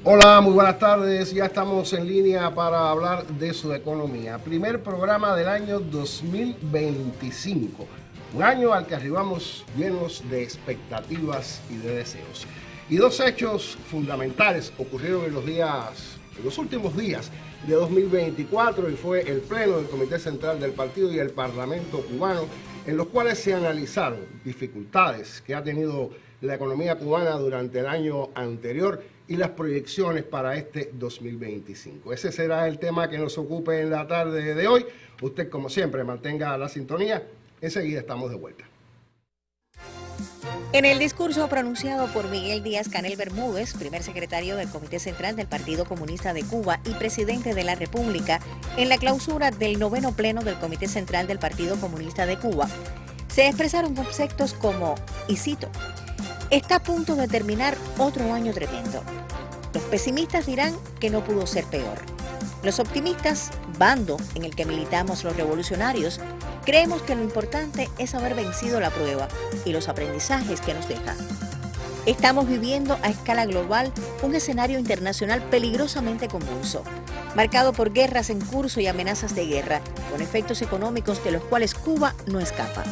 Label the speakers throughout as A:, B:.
A: Hola, muy buenas tardes. Ya estamos en línea para hablar de su economía. Primer programa del año 2025. Un año al que arribamos llenos de expectativas y de deseos. Y dos hechos fundamentales ocurrieron en los últimos días de 2024, y fue el pleno del Comité Central del Partido y el Parlamento cubano, en los cuales se analizaron dificultades que ha tenido la economía cubana durante el año anterior y las proyecciones para este 2025. Ese será el tema que nos ocupe en la tarde de hoy. Usted, como siempre, mantenga la sintonía. Enseguida estamos de vuelta.
B: En el discurso pronunciado por Miguel Díaz-Canel Bermúdez, primer secretario del Comité Central del Partido Comunista de Cuba y presidente de la República, en la clausura del 9º pleno del Comité Central del Partido Comunista de Cuba, se expresaron conceptos como, y cito, está a punto de terminar otro año tremendo. Los pesimistas dirán que no pudo ser peor. Los optimistas, bando en el que militamos los revolucionarios, creemos que lo importante es haber vencido la prueba y los aprendizajes que nos deja. Estamos viviendo a escala global un escenario internacional peligrosamente convulso, marcado por guerras en curso y amenazas de guerra, con efectos económicos de los cuales Cuba no escapa.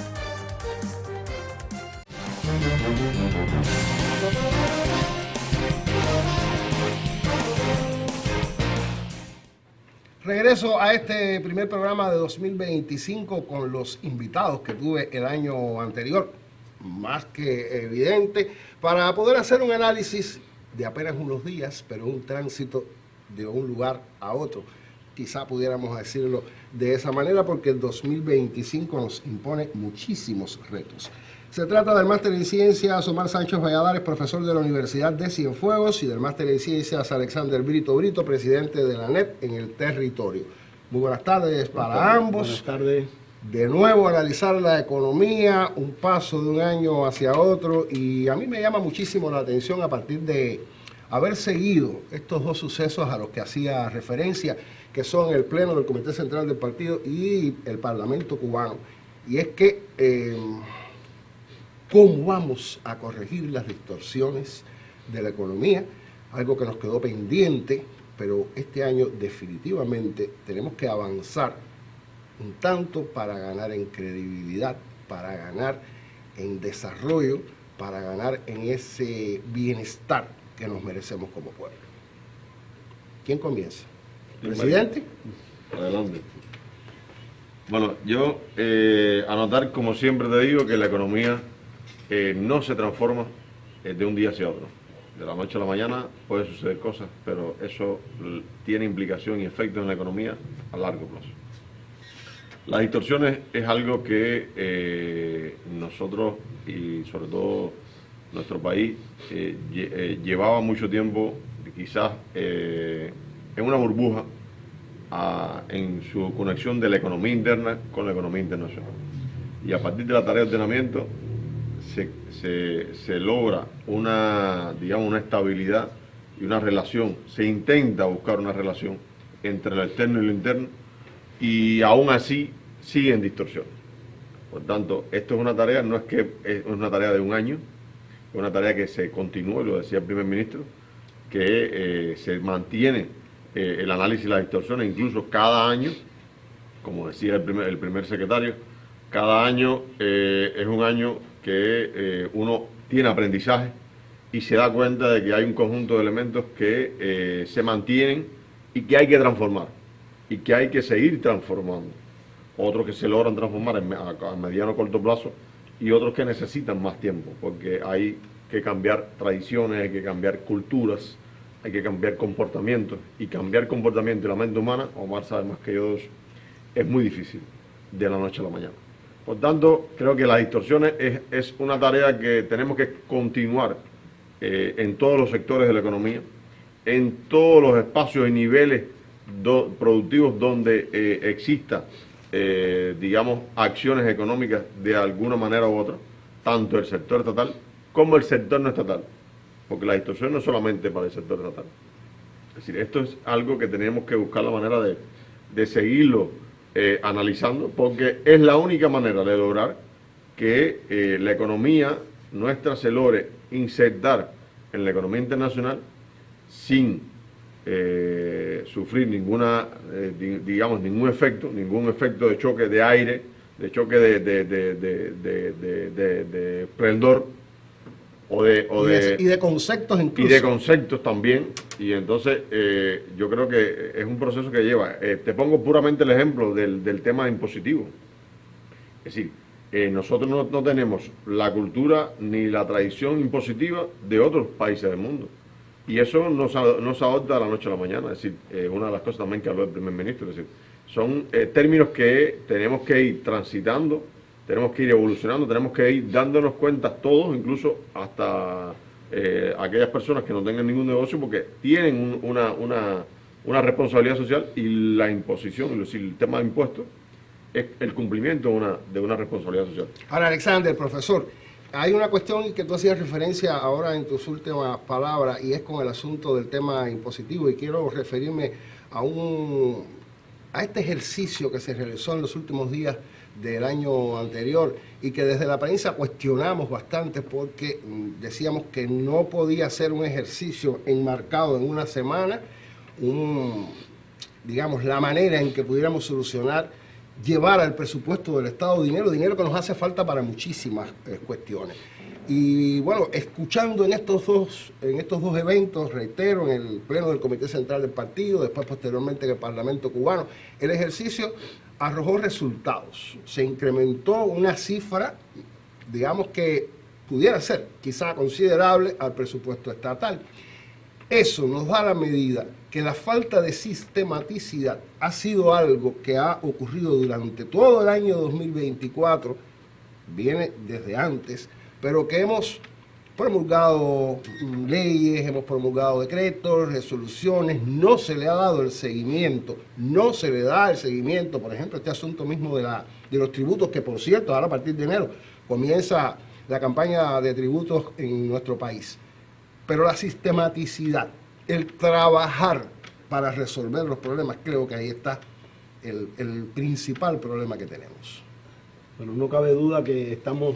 A: Regreso a este primer programa de 2025 con los invitados que tuve el año anterior, más que evidente, para poder hacer un análisis de apenas unos días, pero un tránsito de un lugar a otro. Quizá pudiéramos decirlo de esa manera, porque el 2025 nos impone muchísimos retos. Se trata del Máster en Ciencias Omar Sánchez Valladares, profesor de la Universidad de Cienfuegos, y del Máster en Ciencias Alexander Brito Brito, presidente de la ANEP en el territorio. Muy buenas tardes para ambos.
C: Buenas tardes.
A: De nuevo analizar la economía, un paso de un año hacia otro, y a mí me llama muchísimo la atención a partir de haber seguido estos dos sucesos a los que hacía referencia, que son el pleno del Comité Central del Partido y el Parlamento cubano. Y es que ¿cómo vamos a corregir las distorsiones de la economía? Algo que nos quedó pendiente, pero este año definitivamente tenemos que avanzar un tanto para ganar en credibilidad, para ganar en desarrollo, para ganar en ese bienestar que nos merecemos como pueblo. ¿Quién comienza? ¿Presidente?
C: Adelante. Bueno, yo anotar, como siempre te digo, que la economía no se transforma de un día hacia otro. De la noche a la mañana pueden suceder cosas, pero eso tiene implicación y efecto en la economía a largo plazo. Las distorsiones es algo que nosotros, y sobre todo nuestro país, llevaba mucho tiempo, quizás en una burbuja, en su conexión de la economía interna con la economía internacional. Y a partir de la tarea de ordenamiento se logra una estabilidad y una relación, se intenta buscar una relación entre lo externo y lo interno, y aún así siguen distorsiones. Por tanto, esto es una tarea, no es que es una tarea de un año, es una tarea que se continúa, lo decía el primer ministro, que se mantiene el análisis de las distorsiones, incluso cada año, como decía el primer secretario, cada año es un año que uno tiene aprendizaje y se da cuenta de que hay un conjunto de elementos que se mantienen y que hay que transformar y que hay que seguir transformando. Otros que se logran transformar a mediano o corto plazo y otros que necesitan más tiempo, porque hay que cambiar tradiciones, hay que cambiar culturas, hay que cambiar comportamientos, y cambiar comportamiento y la mente humana, Omar sabe más que yo de eso, es muy difícil de la noche a la mañana. Por tanto, creo que las distorsiones es una tarea que tenemos que continuar en todos los sectores de la economía, en todos los espacios y niveles productivos donde exista, digamos, acciones económicas de alguna manera u otra, tanto el sector estatal como el sector no estatal, porque la distorsión no es solamente para el sector estatal. Es decir, esto es algo que tenemos que buscar la manera de seguirlo analizando, porque es la única manera de lograr que la economía nuestra se logre insertar en la economía internacional sin sufrir ninguna, digamos, ningún efecto de choque de aire, de choque de esplendor
A: y de conceptos incluso.
C: Y de conceptos también. Y entonces yo creo que es un proceso que lleva. Te pongo puramente el ejemplo del tema impositivo. Es decir, nosotros no tenemos la cultura ni la tradición impositiva de otros países del mundo. Y eso no se adopta de la noche a la mañana. Es decir, una de las cosas también que habló el primer ministro. Es decir, son términos que tenemos que ir transitando, tenemos que ir evolucionando, tenemos que ir dándonos cuenta todos, incluso hasta aquellas personas que no tengan ningún negocio, porque tienen una responsabilidad social, y la imposición, es decir, el tema de impuestos, es el cumplimiento de una responsabilidad social.
A: Ahora, Alexander, profesor, hay una cuestión que tú hacías referencia ahora en tus últimas palabras, y es con el asunto del tema impositivo, y quiero referirme a este ejercicio que se realizó en los últimos días del año anterior, y que desde la prensa cuestionamos bastante, porque decíamos que no podía ser un ejercicio enmarcado en una semana, digamos, la manera en que pudiéramos solucionar, llevar al presupuesto del Estado dinero que nos hace falta para muchísimas cuestiones. Y bueno, escuchando en estos dos eventos, reitero, en el pleno del Comité Central del Partido, después posteriormente en el Parlamento cubano, el ejercicio arrojó resultados. Se incrementó una cifra, digamos, que pudiera ser quizá considerable al presupuesto estatal. Eso nos da la medida que la falta de sistematicidad ha sido algo que ha ocurrido durante todo el año 2024, viene desde antes, pero que hemos promulgado leyes, hemos promulgado decretos, resoluciones, no se le ha dado el seguimiento, por ejemplo, este asunto mismo de los tributos, que por cierto, ahora a partir de enero comienza la campaña de tributos en nuestro país. Pero la sistematicidad, el trabajar para resolver los problemas, creo que ahí está el principal problema que tenemos.
D: Bueno, no cabe duda que estamos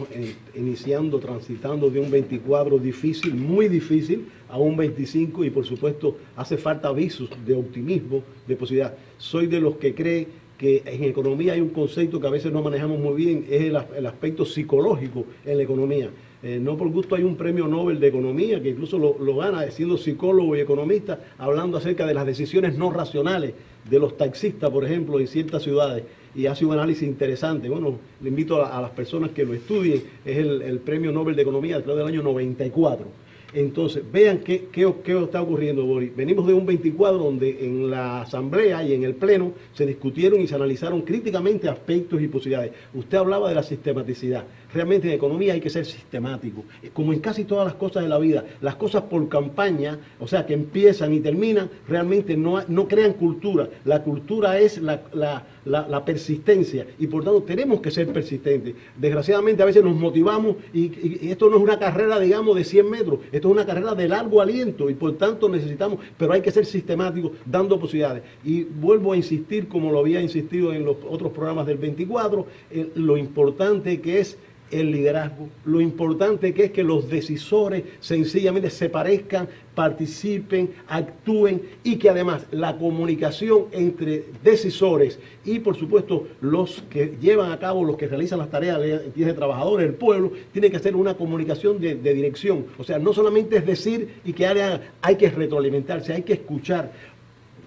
D: transitando de un 24 difícil, muy difícil, a un 25, y por supuesto hace falta visos de optimismo, de posibilidad. Soy de los que cree que en economía hay un concepto que a veces no manejamos muy bien, es el aspecto psicológico en la economía. No por gusto hay un premio Nobel de Economía que incluso lo gana siendo psicólogo y economista, hablando acerca de las decisiones no racionales de los taxistas, por ejemplo, en ciertas ciudades, y hace un análisis interesante. Bueno, le invito a las personas que lo estudien. Es el premio Nobel de Economía, creo, del año 94. Entonces, vean qué está ocurriendo, Boris. Venimos de un 24 donde en la asamblea y en el pleno se discutieron y se analizaron críticamente aspectos y posibilidades. Usted hablaba de la sistematicidad. Realmente en economía hay que ser sistemático. Como en casi todas las cosas de la vida, las cosas por campaña, o sea, que empiezan y terminan, realmente no crean cultura. La cultura es la persistencia, y por tanto tenemos que ser persistentes. Desgraciadamente a veces nos motivamos y esto no es una carrera, digamos, de 100 metros, esto es una carrera de largo aliento, y por tanto necesitamos, pero hay que ser sistemáticos dando posibilidades. Y vuelvo a insistir, como lo había insistido en los otros programas del 24, lo importante que es el liderazgo, lo importante que es que los decisores sencillamente se parezcan, participen, actúen, y que además la comunicación entre decisores y por supuesto los que llevan a cabo, los que realizan las tareas de trabajadores, el pueblo, tiene que ser una comunicación de dirección. O sea, no solamente es decir y que hay que retroalimentarse, hay que escuchar.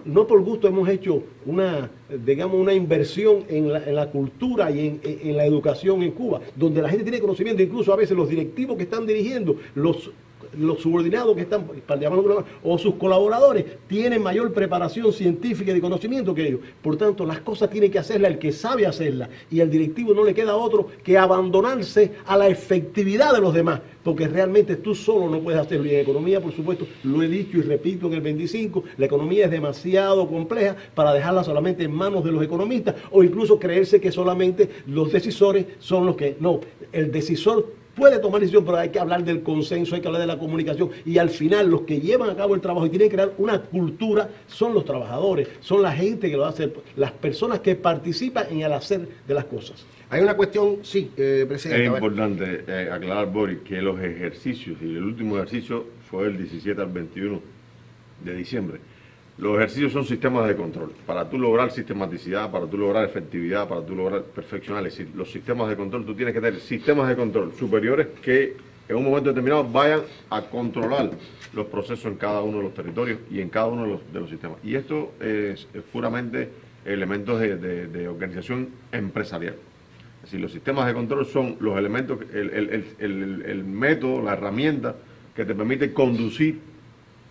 D: No por gusto hemos hecho una inversión en la cultura y en la educación en Cuba, donde la gente tiene conocimiento, incluso a veces los directivos que están dirigiendo, los subordinados que están, o sus colaboradores, tienen mayor preparación científica y de conocimiento que ellos. Por tanto, las cosas tiene que hacerlas el que sabe hacerlas, y al directivo no le queda otro que abandonarse a la efectividad de los demás, porque realmente tú solo no puedes hacerlo. Y en economía, por supuesto, lo he dicho y repito en el 25, la economía es demasiado compleja para dejarla solamente en manos de los economistas, o incluso creerse que solamente los decisores son los que... No, el decisor puede tomar decisión, pero hay que hablar del consenso, hay que hablar de la comunicación, y al final los que llevan a cabo el trabajo y tienen que crear una cultura son los trabajadores, son la gente que lo hace, las personas que participan en el hacer de las cosas.
A: Hay una cuestión, sí, presidente.
C: Es importante aclarar, Boris, que los ejercicios, y el último ejercicio fue el 17 al 21 de diciembre. Los ejercicios son sistemas de control. Para tú lograr sistematicidad, para tú lograr efectividad, para tú lograr perfeccionar, es decir, los sistemas de control, tú tienes que tener sistemas de control superiores que en un momento determinado vayan a controlar los procesos en cada uno de los territorios y en cada uno de los sistemas. Y esto es puramente elementos de organización empresarial. Es decir, los sistemas de control son los elementos, el método, la herramienta que te permite conducir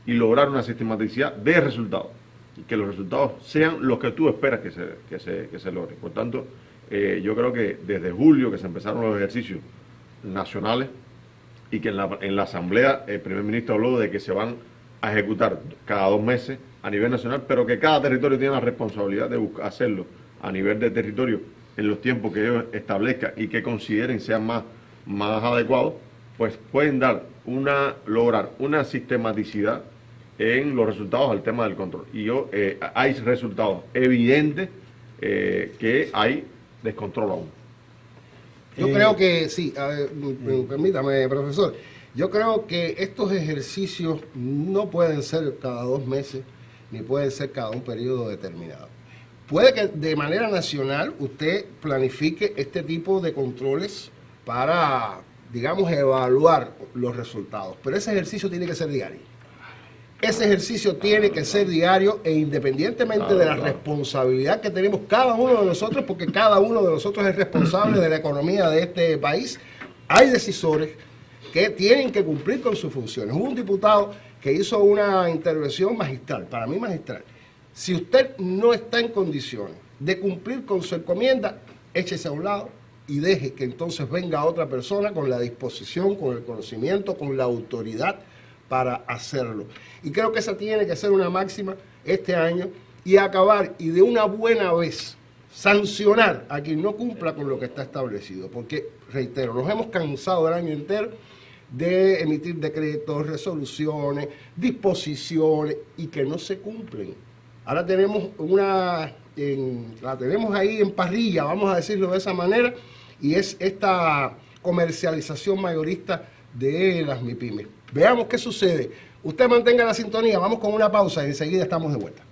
C: y lograr una sistematicidad de resultados. Y que los resultados sean los que tú esperas que se logren. Por tanto, yo creo que desde julio que se empezaron los ejercicios nacionales y que en la asamblea el primer ministro habló de que se van a ejecutar cada 2 meses a nivel nacional, pero que cada territorio tiene la responsabilidad de hacerlo a nivel de territorio en los tiempos que ellos establezcan y que consideren sean más adecuados, pues pueden lograr una sistematicidad en los resultados al tema del control. Y hay resultados evidentes que hay descontrol aún.
A: Yo creo que sí, permítame, profesor, yo creo que estos ejercicios no pueden ser cada 2 meses, ni pueden ser cada un periodo determinado. Puede que de manera nacional usted planifique este tipo de controles para, digamos, evaluar los resultados, pero ese ejercicio tiene que ser diario. Ese ejercicio tiene que ser diario e independientemente de la responsabilidad que tenemos cada uno de nosotros, porque cada uno de nosotros es responsable de la economía de este país, hay decisores que tienen que cumplir con sus funciones. Hubo un diputado que hizo una intervención magistral, para mí magistral. Si usted no está en condiciones de cumplir con su encomienda, échese a un lado y deje que entonces venga otra persona con la disposición, con el conocimiento, con la autoridad para hacerlo. Y creo que esa tiene que ser una máxima este año y acabar y de una buena vez sancionar a quien no cumpla con lo que está establecido. Porque, reitero, nos hemos cansado el año entero de emitir decretos, resoluciones, disposiciones y que no se cumplen. Ahora tenemos la tenemos ahí en parrilla, vamos a decirlo de esa manera, y es esta comercialización mayorista de las MIPYMES. Veamos qué sucede. Usted mantenga la sintonía, vamos con una pausa y enseguida estamos de vuelta.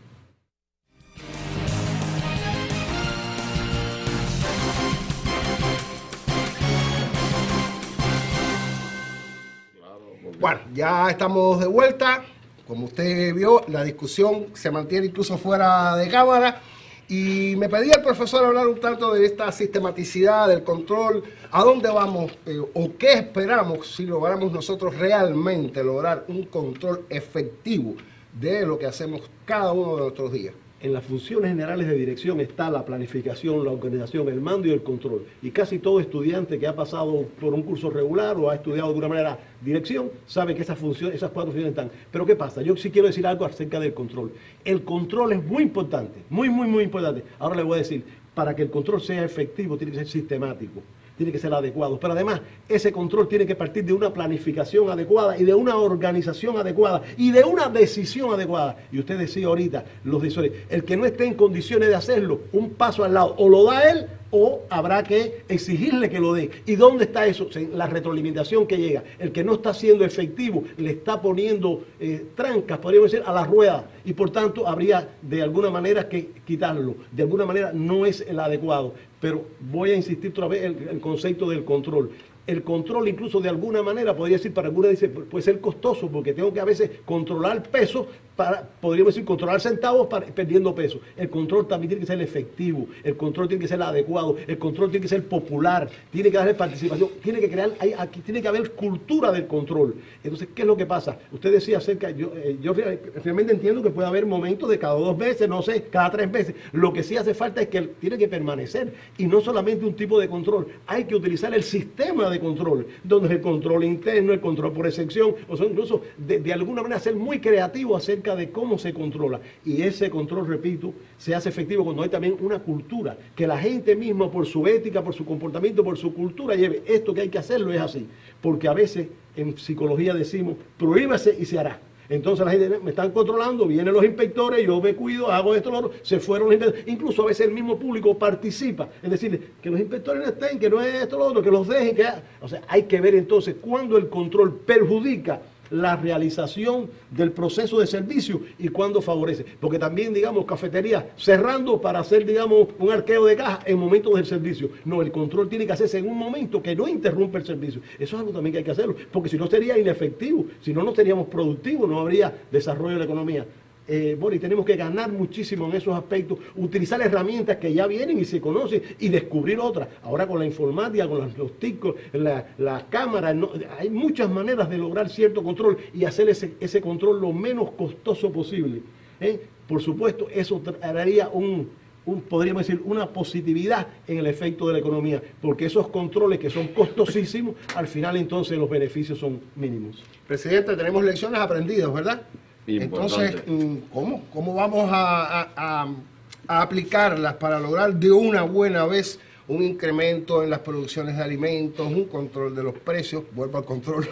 A: Bueno, ya estamos de vuelta. Como usted vio, la discusión se mantiene incluso fuera de cámara. Y me pedía el profesor hablar un tanto de esta sistematicidad, del control, a dónde vamos o qué esperamos si logramos nosotros realmente lograr un control efectivo de lo que hacemos cada uno de nuestros días.
D: En las funciones generales de dirección está la planificación, la organización, el mando y el control. Y casi todo estudiante que ha pasado por un curso regular o ha estudiado de alguna manera dirección sabe que esas 4 funciones están. Pero ¿qué pasa? Yo sí quiero decir algo acerca del control. El control es muy importante, muy importante. Ahora le voy a decir, para que el control sea efectivo tiene que ser sistemático, tiene que ser adecuado. Pero además, ese control tiene que partir de una planificación adecuada y de una organización adecuada y de una decisión adecuada. Y usted decía ahorita, los decisores, el que no esté en condiciones de hacerlo, un paso al lado, o lo da él o habrá que exigirle que lo dé. ¿Y dónde está eso? La retroalimentación que llega. El que no está siendo efectivo le está poniendo trancas, podríamos decir, a la rueda. Y por tanto habría de alguna manera que quitarlo. De alguna manera no es el adecuado. Pero voy a insistir otra vez en el concepto del control. El control incluso de alguna manera, podría decir, para alguna dice, puede ser costoso porque tengo que a veces controlar peso, podríamos decir controlar centavos perdiendo peso. El control también tiene que ser efectivo, el control tiene que ser adecuado, el control tiene que ser popular, tiene que darle participación, tiene que crear, aquí tiene que haber cultura del control. Entonces, ¿qué es lo que pasa? Usted decía acerca, yo realmente entiendo que puede haber momentos de cada 2 meses, no sé, cada 3 meses. Lo que sí hace falta es que tiene que permanecer y no solamente un tipo de control, hay que utilizar el sistema de control, donde es el control interno, el control por excepción, o sea, incluso de alguna manera ser muy creativo acerca de cómo se controla. Y ese control, repito, se hace efectivo cuando hay también una cultura, que la gente misma por su ética, por su comportamiento, por su cultura lleve esto que hay que hacerlo es así. Porque a veces en psicología decimos, prohíbase y se hará. Entonces la gente me están controlando, vienen los inspectores, yo me cuido, hago esto, lo otro, se fueron los inspectores. Incluso a veces el mismo público participa, es decir, que los inspectores no estén, que no es esto, lo otro, que los dejen, o sea, hay que ver entonces cuándo el control perjudica la realización del proceso de servicio y cuándo favorece. Porque también, digamos, cafeterías cerrando para hacer, digamos, un arqueo de caja en momentos del servicio. No, el control tiene que hacerse en un momento que no interrumpa el servicio. Eso es algo también que hay que hacerlo, porque si no sería inefectivo, si no, no seríamos productivos, no habría desarrollo de la economía. Boris, tenemos que ganar muchísimo en esos aspectos, utilizar herramientas que ya vienen y se conocen y descubrir otras. Ahora con la informática, con los TIC, las cámaras, hay muchas maneras de lograr cierto control y hacer ese control lo menos costoso posible. Por supuesto, eso traería podríamos decir, una positividad en el efecto de la economía, porque esos controles que son costosísimos, al final entonces los beneficios son mínimos.
A: Presidente, tenemos lecciones aprendidas, ¿verdad?
C: Importante.
A: Entonces, ¿cómo vamos a aplicarlas para lograr de una buena vez un incremento en las producciones de alimentos, un control de los precios, vuelvo al control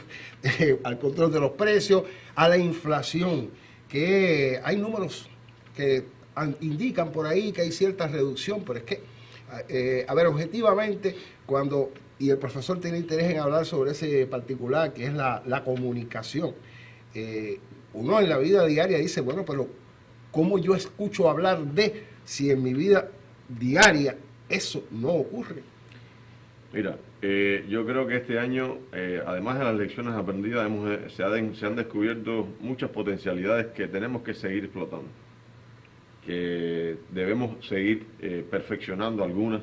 A: de los precios, a la inflación, que hay números que indican por ahí que hay cierta reducción, pero es que, a ver, objetivamente, y el profesor tiene interés en hablar sobre ese particular, que es la comunicación, uno en la vida diaria dice, bueno, pero ¿cómo yo escucho hablar de si en mi vida diaria eso no ocurre?
C: Mira, yo creo que este año, además de las lecciones aprendidas, se han descubierto muchas potencialidades que tenemos que seguir explotando, que debemos seguir perfeccionando algunas,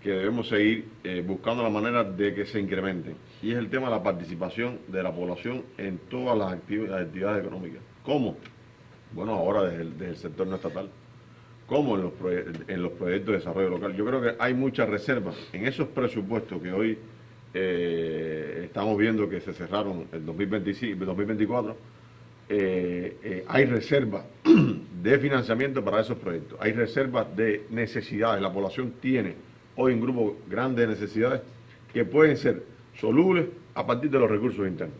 C: que debemos seguir buscando la manera de que se incrementen. Y es el tema de la participación de la población en todas las actividades económicas. ¿Cómo? Bueno, ahora desde el sector no estatal. ¿Cómo? En los proyectos de desarrollo local. Yo creo que hay muchas reservas en esos presupuestos que hoy estamos viendo que se cerraron en 2024. Hay reservas de financiamiento para esos proyectos. Hay reservas de necesidades. La población tiene hoy un grupo grande de necesidades que pueden ser solubles a partir de los recursos internos.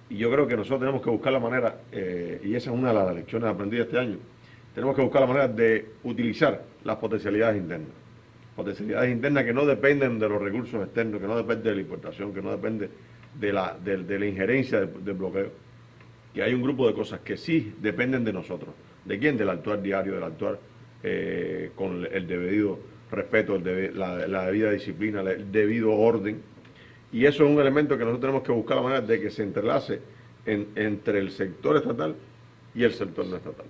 C: Y yo creo que nosotros tenemos que buscar la manera, y esa es una de las lecciones aprendidas este año, tenemos que buscar la manera de utilizar las potencialidades internas que no dependen de los recursos externos, que no dependen de la importación, que no dependen de la injerencia del bloqueo, que hay un grupo de cosas que sí dependen de nosotros. ¿De quién? Del actuar diario, del actuar con el debido respeto, la debida disciplina, el debido orden. Y eso es un elemento que nosotros tenemos que buscar la manera de que se entrelace entre el sector estatal y el sector no estatal.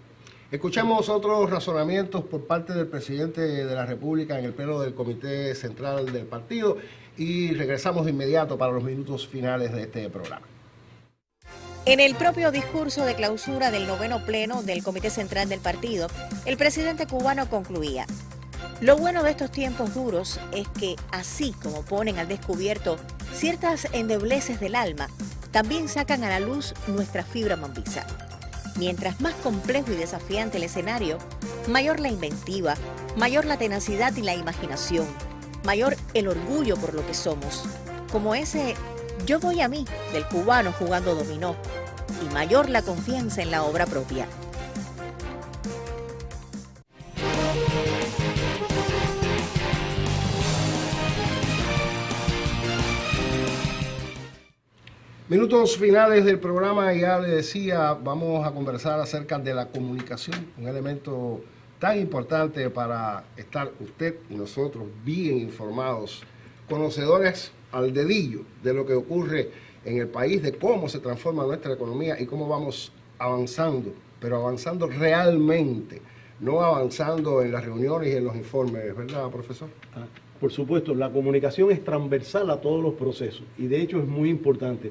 A: Escuchamos otros razonamientos por parte del presidente de la República en el pleno del Comité Central del Partido y regresamos de inmediato para los minutos finales de este programa.
B: En el propio discurso de clausura del 9º pleno del Comité Central del Partido, el presidente cubano concluía: lo bueno de estos tiempos duros es que, así como ponen al descubierto ciertas endebleces del alma, también sacan a la luz nuestra fibra mambiza. Mientras más complejo y desafiante el escenario, mayor la inventiva, mayor la tenacidad y la imaginación, mayor el orgullo por lo que somos, como ese "yo voy a mí" del cubano jugando dominó, y mayor la confianza en la obra propia.
A: Minutos finales del programa, ya le decía, vamos a conversar acerca de la comunicación, un elemento tan importante para estar usted y nosotros bien informados, conocedores al dedillo de lo que ocurre en el país, de cómo se transforma nuestra economía y cómo vamos avanzando, pero avanzando realmente, no avanzando en las reuniones y en los informes, ¿verdad, profesor?
D: Por supuesto, la comunicación es transversal a todos los procesos y de hecho es muy importante.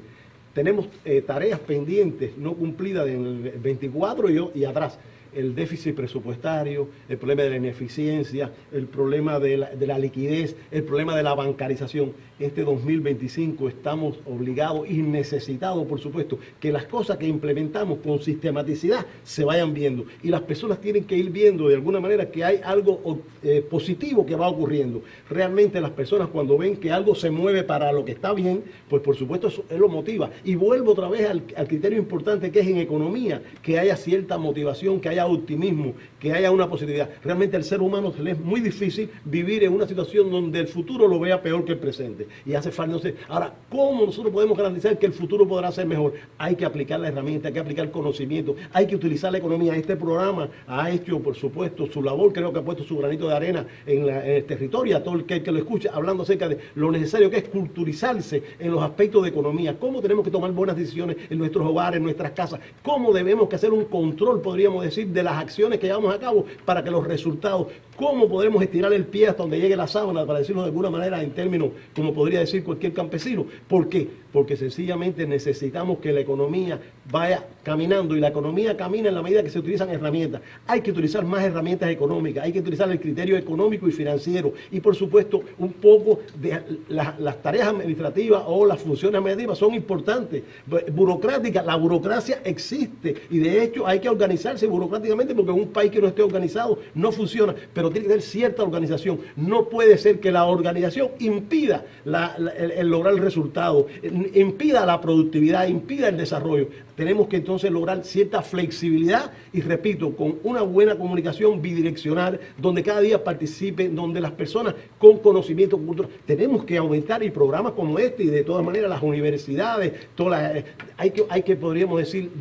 D: Tenemos tareas pendientes no cumplidas en el 24 y atrás. El déficit presupuestario, el problema de la ineficiencia, el problema de la liquidez, el problema de la bancarización. Este 2025 estamos obligados y necesitados, por supuesto, que las cosas que implementamos con sistematicidad se vayan viendo. Y las personas tienen que ir viendo de alguna manera que hay algo positivo que va ocurriendo. Realmente las personas cuando ven que algo se mueve para lo que está bien, pues por supuesto eso lo motiva. Y vuelvo otra vez al criterio importante que es en economía, que haya cierta motivación, que haya haya optimismo, que haya una positividad. Realmente al ser humano se le es muy difícil vivir en una situación donde el futuro lo vea peor que el presente. Y hace falta, no sé. Ahora, ¿cómo nosotros podemos garantizar que el futuro podrá ser mejor? Hay que aplicar la herramienta, hay que aplicar el conocimiento, hay que utilizar la economía. Este programa ha hecho, por supuesto, su labor, creo que ha puesto su granito de arena en el territorio, a todo el que lo escucha, hablando acerca de lo necesario que es culturizarse en los aspectos de economía, cómo tenemos que tomar buenas decisiones en nuestros hogares, en nuestras casas, cómo debemos que hacer un control, podríamos decir, de las acciones que llevamos a cabo para que los resultados, cómo podremos estirar el pie hasta donde llegue la sábana, para decirlo de alguna manera en términos, como podría decir cualquier campesino. ¿Por qué? Porque sencillamente necesitamos que la economía vaya caminando, y la economía camina en la medida que se utilizan herramientas. Hay que utilizar más herramientas económicas, hay que utilizar el criterio económico y financiero, y por supuesto un poco de las tareas administrativas o las funciones administrativas son importantes. Burocráticas, la burocracia existe y de hecho hay que organizarse burocráticamente, porque en un país que no esté organizado no funciona, pero tiene que tener cierta organización. No puede ser que la organización impida el lograr el resultado, impida la productividad, impida el desarrollo. Tenemos que entonces lograr cierta flexibilidad y, repito, con una buena comunicación bidireccional, donde cada día participen, donde las personas con conocimiento cultural, tenemos que aumentar, y programas como este, y de todas maneras las universidades, hay que podríamos decir,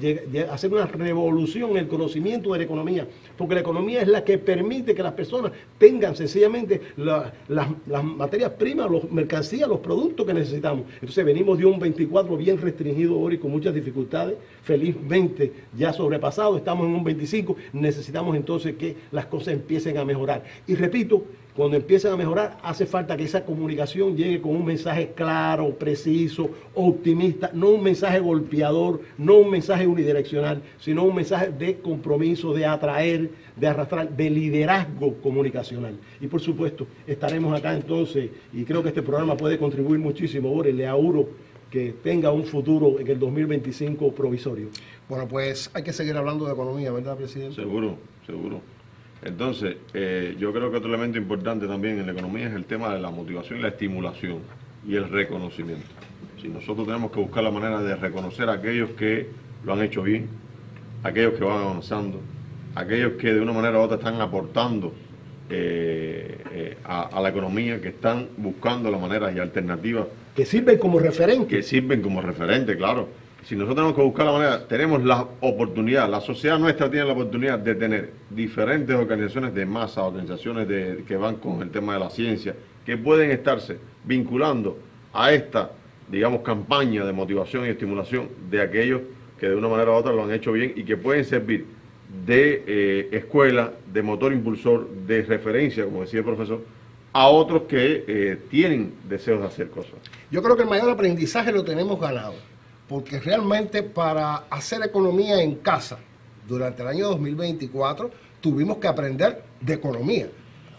D: hacer una revolución en el conocimiento de la economía, porque la economía es la que permite que las personas tengan sencillamente las materias primas, las mercancías, los productos que necesitamos. Entonces venimos de un 24 bien restringido ahora y con muchas dificultades, felizmente ya sobrepasado, estamos en un 25, necesitamos entonces que las cosas empiecen a mejorar. Y repito, cuando empiecen a mejorar, hace falta que esa comunicación llegue con un mensaje claro, preciso, optimista, no un mensaje golpeador, no un mensaje unidireccional, sino un mensaje de compromiso, de atraer, de arrastrar, de liderazgo comunicacional. Y por supuesto, estaremos acá entonces, y creo que este programa puede contribuir muchísimo. Ahora le auguro que tenga un futuro en el 2025 provisorio.
A: Bueno, pues hay que seguir hablando de economía, ¿verdad, presidente?
C: Seguro, seguro. Entonces, yo creo que otro elemento importante también en la economía es el tema de la motivación y la estimulación y el reconocimiento. Si nosotros tenemos que buscar la manera de reconocer a aquellos que lo han hecho bien, aquellos que van avanzando, aquellos que de una manera u otra están aportando a la economía, que están buscando las maneras y alternativas.
D: Que sirven como referente.
C: Que sirven como referente, claro. Si nosotros tenemos que buscar la manera, tenemos la oportunidad, la sociedad nuestra tiene la oportunidad de tener diferentes organizaciones de masa, organizaciones que van con el tema de la ciencia, que pueden estarse vinculando a esta, digamos, campaña de motivación y estimulación de aquellos que de una manera u otra lo han hecho bien y que pueden servir de escuela, de motor impulsor, de referencia, como decía el profesor, a otros que tienen deseos de hacer cosas.
A: Yo creo que el mayor aprendizaje lo tenemos ganado, porque realmente para hacer economía en casa durante el año 2024 tuvimos que aprender de economía.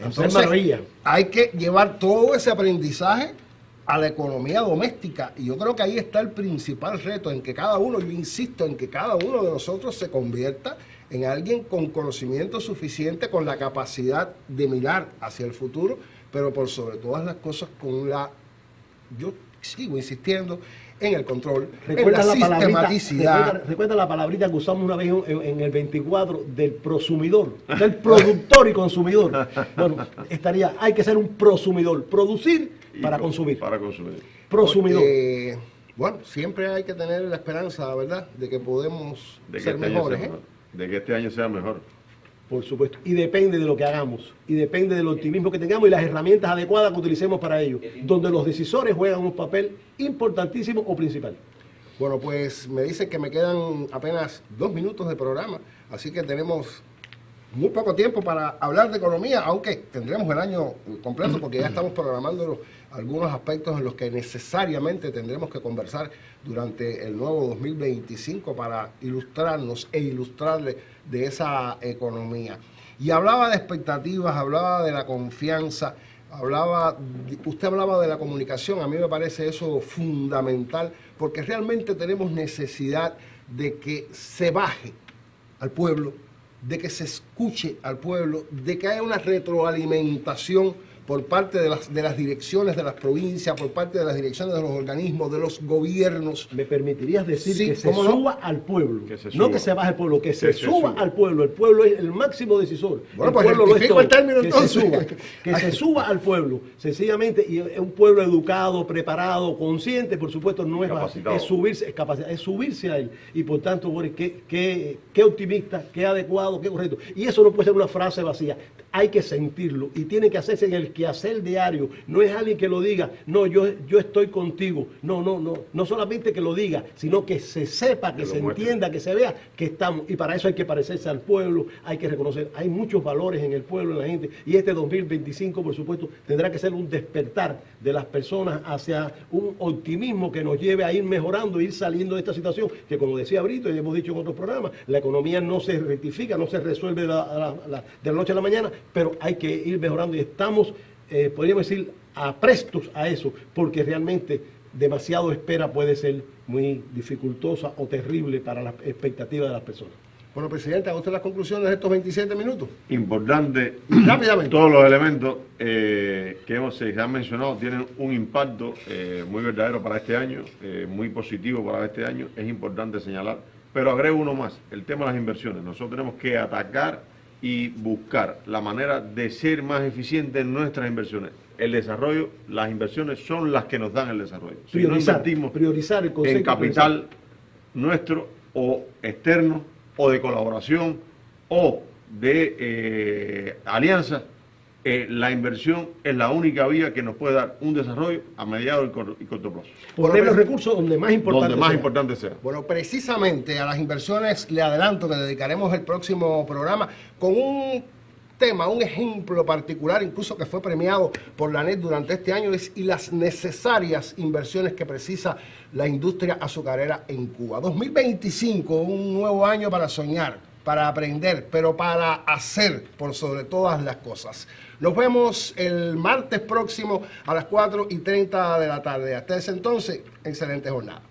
A: Entonces hay que llevar todo ese aprendizaje a la economía doméstica, y yo creo que ahí está el principal reto, en que cada uno, yo insisto en que cada uno de nosotros se convierta en alguien con conocimiento suficiente, con la capacidad de mirar hacia el futuro, pero por sobre todas las cosas yo sigo insistiendo en el control, en la sistematicidad.
D: Recuerda la palabrita que usamos una vez en el 24 del prosumidor, del productor y consumidor. Bueno, hay que ser un prosumidor, producir para consumir.
C: Para consumir.
D: Prosumidor.
A: Bueno, siempre hay que tener la esperanza, ¿verdad?, de que podemos ser mejores.
C: De que este año sea mejor.
D: Por supuesto, y depende de lo que hagamos, y depende del optimismo que tengamos y las herramientas adecuadas que utilicemos para ello, donde los decisores juegan un papel importantísimo o principal.
A: Bueno, pues me dicen que me quedan apenas 2 minutos de programa, así que tenemos muy poco tiempo para hablar de economía, aunque tendremos el año completo porque ya estamos programando algunos aspectos en los que necesariamente tendremos que conversar durante el nuevo 2025 para ilustrarnos e ilustrarle de esa economía. Y hablaba de expectativas, hablaba de la confianza, usted hablaba de la comunicación. A mí me parece eso fundamental, porque realmente tenemos necesidad de que se baje al pueblo, de que se escuche al pueblo, de que haya una retroalimentación por parte de las direcciones de las provincias, por parte de las direcciones de los organismos, de los gobiernos.
D: ¿Me permitirías decir
A: Sí,
D: que se
A: ¿cómo no?
D: suba al pueblo?
C: Que se
D: No
C: suba.
D: que se baje al pueblo, que se
C: se
D: suba
C: suba.
D: al pueblo. El pueblo es el máximo decisor.
A: Bueno,
D: El
A: pues
D: pueblo lo es
A: rectifico
D: todo.
A: el término,
D: Que
A: entonces.
D: se suba, que se suba al pueblo, sencillamente, y es un pueblo educado, preparado, consciente, por supuesto, no es bajar,
C: Capacitado.
D: es subirse a él. Y por tanto, Boris, qué optimista, qué adecuado, qué correcto. Y eso no puede ser una frase vacía. Hay que sentirlo y tiene que hacerse en el quehacer diario. No es alguien que lo diga, no, yo estoy contigo. No solamente que lo diga, sino que se sepa, que
C: Que lo
D: se
C: muestre.
D: entienda, que se vea que estamos. Y para eso hay que parecerse al pueblo, hay que reconocer. Hay muchos valores en el pueblo, en la gente. Y este 2025, por supuesto, tendrá que ser un despertar de las personas hacia un optimismo que nos lleve a ir mejorando, ir saliendo de esta situación, que como decía Brito, y hemos dicho en otros programas, la economía no se rectifica, no se resuelve de la noche a la mañana, pero hay que ir mejorando y estamos, podríamos decir, aprestos a eso, porque realmente demasiado espera puede ser muy dificultosa o terrible para las expectativas de las personas.
A: Bueno, presidente, ¿haga usted las conclusiones de estos 27 minutos?
C: Importante.
A: Rápidamente.
C: Todos los elementos se han mencionado tienen un impacto muy verdadero para este año, muy positivo para este año. Es importante señalar. Pero agrego uno más, el tema de las inversiones. Nosotros tenemos que atacar y buscar la manera de ser más eficientes en nuestras inversiones. El desarrollo, las inversiones son las que nos dan el desarrollo. Si no invertimos
D: priorizar el concepto
C: en capital nuestro o externo o de colaboración o de alianzas, la inversión es la única vía que nos puede dar un desarrollo a mediano y corto plazo.
D: poner los recursos donde más importante
C: Donde más
D: sea.
C: importante sea.
A: Bueno, precisamente a las inversiones le adelanto que dedicaremos el próximo programa con un tema, un ejemplo particular, incluso que fue premiado por la ANED durante este año, y las necesarias inversiones que precisa la industria azucarera en Cuba. 2025, un nuevo año para soñar, para aprender, pero para hacer por sobre todas las cosas. Nos vemos el martes próximo a las 4:30 de la tarde. Hasta ese entonces, excelente jornada.